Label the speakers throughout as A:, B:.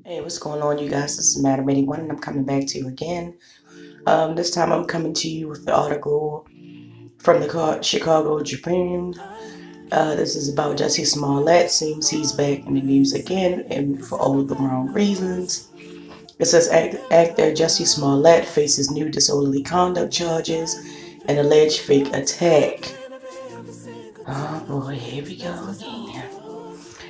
A: Hey, what's going on, you guys? This is Madam 81, and I'm coming back to you again. This time I'm coming to you with the article from the Chicago Tribune. This is about Jussie Smollett. Seems he's back in the news again, and for all of the wrong reasons. It says actor Jussie Smollett faces new disorderly conduct charges and alleged fake attack. Oh boy, here we go again.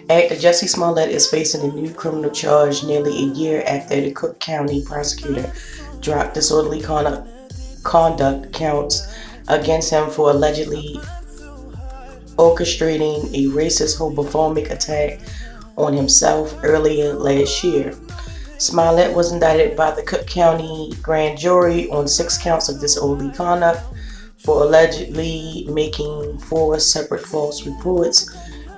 A: Actor Jussie Smollett is facing a new criminal charge nearly a year after the Cook County prosecutor dropped disorderly conduct counts against him for allegedly orchestrating a racist homophobic attack on himself earlier last year. Smollett was indicted by the Cook County grand jury on 6 counts of disorderly conduct for allegedly making 4 separate false reports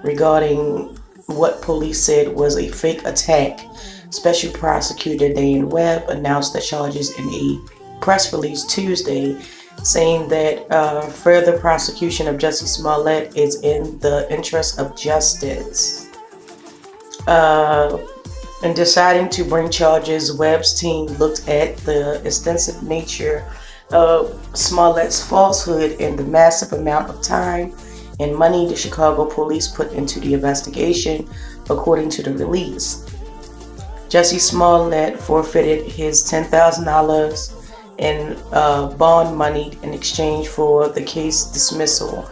A: regarding what police said was a fake attack. Special Prosecutor Dan Webb announced the charges in a press release Tuesday, saying that further prosecution of Jussie Smollett is in the interest of justice. In deciding to bring charges, Webb's team looked at the extensive nature of Smollett's falsehood and the massive amount of time and money the Chicago police put into the investigation, according to the release. Jussie Smollett forfeited his $10,000 in bond money in exchange for the case dismissal,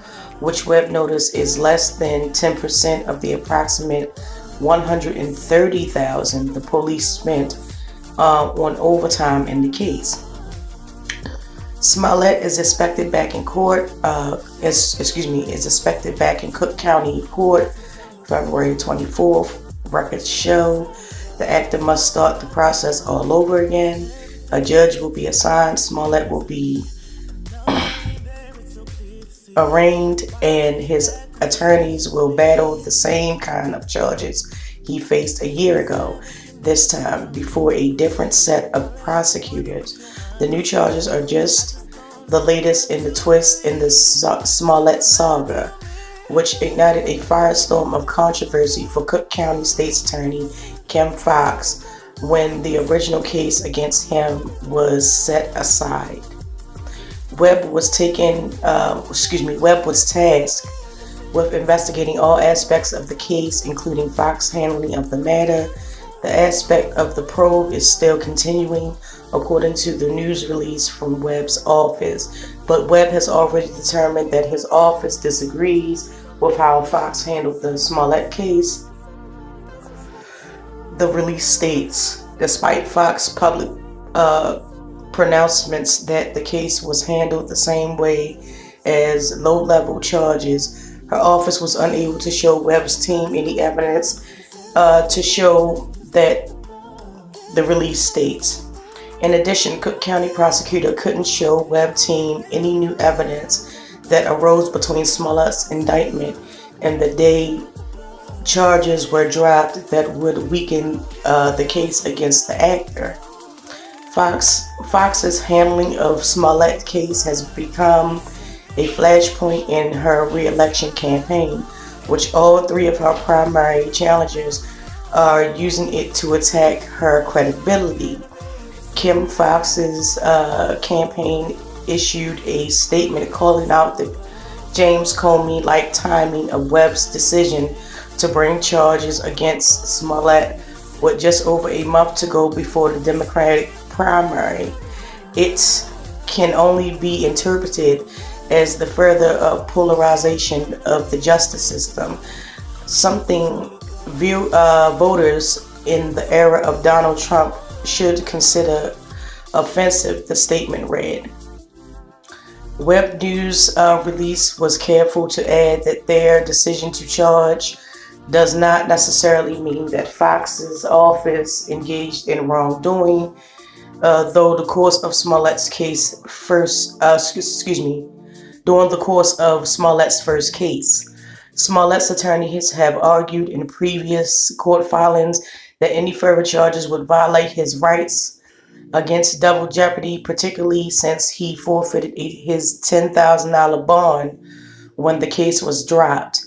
A: which Webb noticed is less than 10% of the approximate $130,000 the police spent on overtime in the case. Smollett is expected back in court. Is expected back in Cook County Court February 24th. Records show the actor must start the process all over again. A judge will be assigned. Smollett will be arraigned, and his attorneys will battle the same kind of charges he faced a year ago, this time before a different set of prosecutors. The new charges are just the latest in the twist in the Smollett saga, which ignited a firestorm of controversy for Cook County State's Attorney Kim Foxx when the original case against him was set aside. Webb was tasked with investigating all aspects of the case, including Fox's handling of the matter. The aspect of the probe is still continuing, according to the news release from Webb's office. But Webb has already determined that his office disagrees with how Fox handled the Smollett case. The release states, despite Fox's public pronouncements that the case was handled the same way as low-level charges, her office was unable to show Webb's team any evidence to show that, the release states. In addition, Cook County prosecutor couldn't show Webb team any new evidence that arose between Smollett's indictment and the day charges were dropped that would weaken the case against the actor. Fox's handling of Smollett's case has become a flashpoint in her re-election campaign, which all 3 of her primary challengers are using it to attack her credibility. Kim Foxx's campaign issued a statement calling out the James Comey-like timing of Webb's decision to bring charges against Smollett with just over a month to go before the Democratic primary. It can only be interpreted as the further polarization of the justice system, something voters in the era of Donald Trump should consider offensive, the statement read. Webb News release was careful to add that their decision to charge does not necessarily mean that Fox's office engaged in wrongdoing, though the course of Smollett's case during the course of Smollett's first case. Smollett's attorneys have argued in previous court filings that any further charges would violate his rights against double jeopardy, particularly since he forfeited his $10,000 bond when the case was dropped.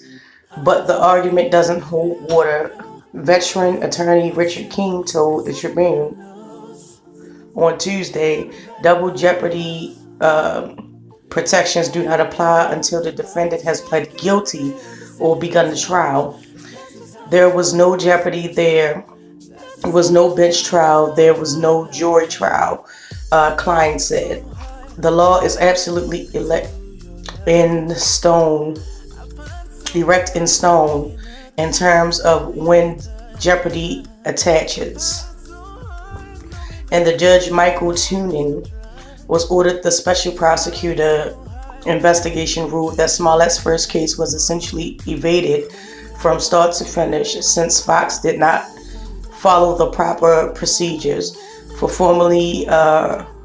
A: But the argument doesn't hold water Veteran attorney Richard King told the Tribune on Tuesday, double jeopardy protections do not apply until the defendant has pled guilty or begun the trial. There was no jeopardy there. Was no bench trial. There was no jury trial, Klein said. The law is absolutely erect in stone in terms of when jeopardy attaches. And the judge, Michael Tunin, was ordered the special prosecutor investigation ruled that Smollett's first case was essentially evaded from start to finish since Fox did not follow the proper procedures for formally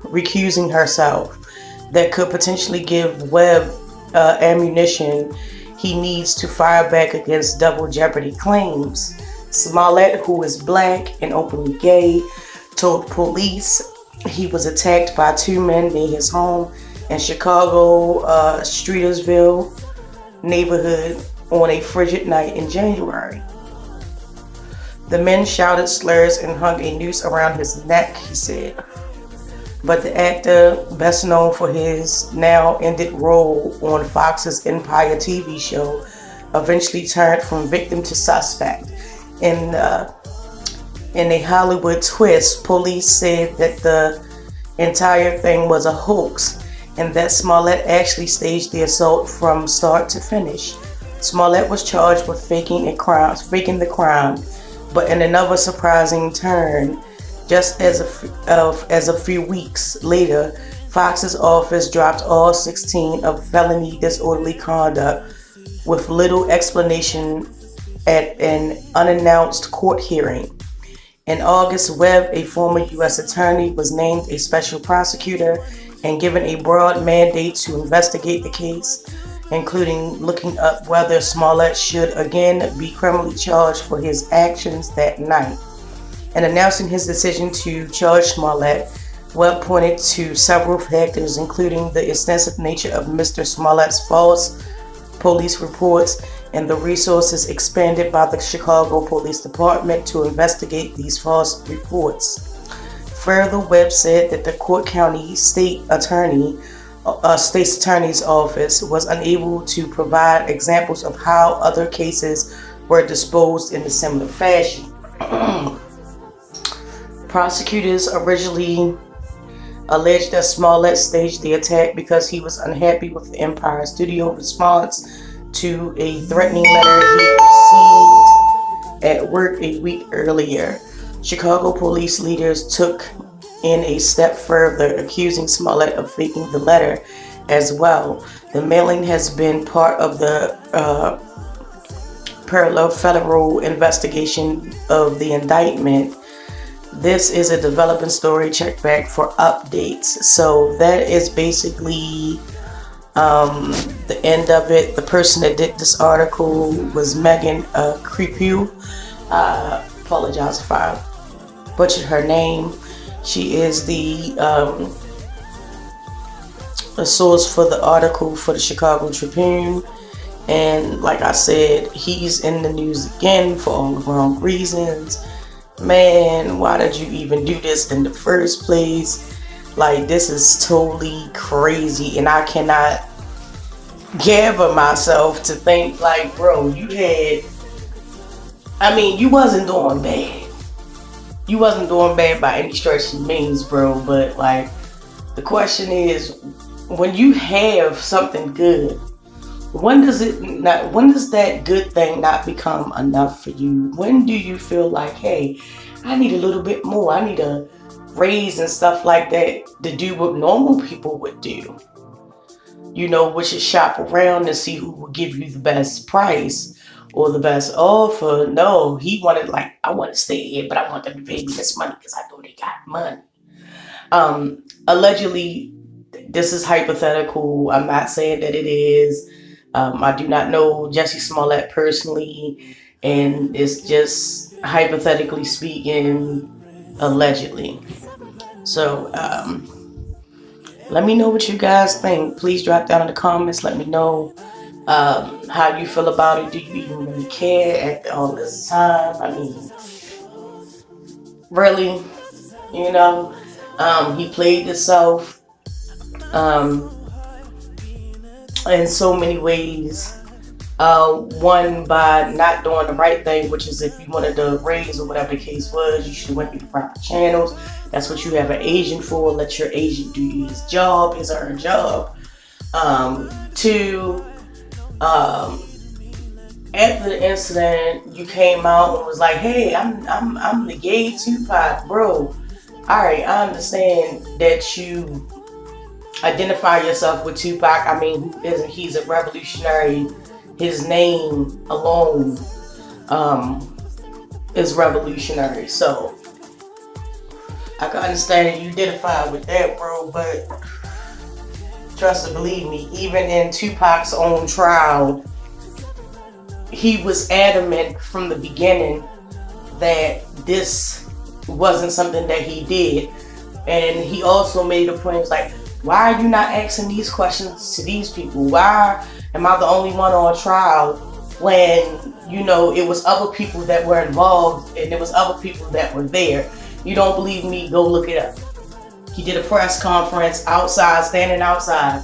A: recusing herself that could potentially give Webb ammunition he needs to fire back against double jeopardy claims. Smollett, who is black and openly gay, told police he was attacked by two men near his home in Chicago, Streetersville neighborhood on a frigid night in January. The men shouted slurs and hung a noose around his neck, he said. But the actor, best known for his now ended role on Fox's Empire TV show, eventually turned from victim to suspect. In a Hollywood twist, police said that the entire thing was a hoax and that Smollett actually staged the assault from start to finish. Smollett was charged with faking the crime, but in another surprising turn, just as a few weeks later, Fox's office dropped all 16 of felony disorderly conduct with little explanation at an unannounced court hearing. In August, Webb, a former U.S. attorney, was named a special prosecutor and given a broad mandate to investigate the case, including looking up whether Smollett should again be criminally charged for his actions that night. In announcing his decision to charge Smollett, Webb pointed to several factors, including the extensive nature of Mr. Smollett's false police reports and the resources expended by the Chicago Police Department to investigate these false reports. Further, Webb said that the Cook County State's Attorney's Office was unable to provide examples of how other cases were disposed in a similar fashion. Prosecutors originally alleged that Smollett staged the attack because he was unhappy with the Empire studio response to a threatening letter he received at work a week earlier. Chicago police leaders took in a step further, accusing Smollett of faking the letter as well. The mailing has been part of the parallel federal investigation of the indictment. This is a developing story. Check back for updates. So that is basically the end of it. The person that did this article was CREPEAU. Apologize if I butchered her name. She is the source for the article for the Chicago Tribune. And like I said, he's in the news again for all the wrong reasons. Man, why did you even do this in the first place? Like, this is totally crazy, and I cannot gather myself to think, like, bro, you wasn't doing bad. You wasn't doing bad by any stretch of means, bro, but, like, the question is, when you have something good, when does that good thing not become enough for you? When do you feel like, hey, I need a little bit more. I need a raise and stuff like that to do what normal people would do. You know, which is shop around to see who will give you the best price or the best offer. No, he wanted, like, I want to stay here, but I want them to pay me this money because I know they got money. Allegedly, this is hypothetical. I'm not saying that it is. I do not know Jussie Smollett personally, and it's just hypothetically speaking, allegedly. So, let me know what you guys think. Please drop down in the comments. Let me know How you feel about it? Do you even really care at all this time? I mean, really, you know, he played himself in so many ways. One, by not doing the right thing, which is if you wanted to raise or whatever the case was, you should have went through the proper channels. That's what you have an agent for. Let your agent do his job, his or her job. Two, after the incident, you came out and was like, "Hey, I'm the gay Tupac, bro." All right, I understand that you identify yourself with Tupac. I mean, who isn't? He's a revolutionary. His name alone is revolutionary. So I can understand that you identify with that, bro. But trust and believe me, even in Tupac's own trial, he was adamant from the beginning that this wasn't something that he did. And he also made a point, was like, why are you not asking these questions to these people? Why am I the only one on trial when, you know, it was other people that were involved and there was other people that were there? You don't believe me? Go look it up. He did a press conference outside, standing outside.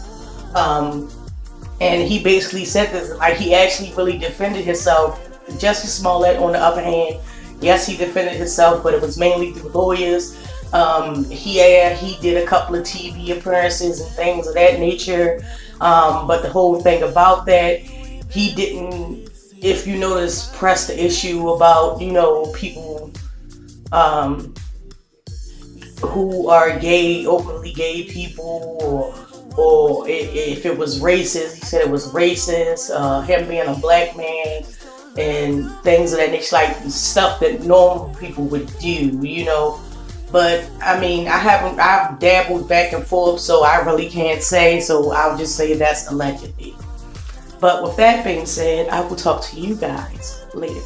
A: And he basically said this, like, he actually really defended himself. Jussie Smollett, on the other hand, yes, he defended himself, but it was mainly through lawyers. He did a couple of TV appearances and things of that nature. But the whole thing about that, he didn't, if you notice, press the issue about, you know, people who are gay, openly gay people, or if it was racist. He said it was racist, him being a black man and things of that nature, like stuff that normal people would do, you know. But I mean, I've dabbled back and forth, so I really can't say, so I'll just say that's allegedly. But with that being said, I will talk to you guys later.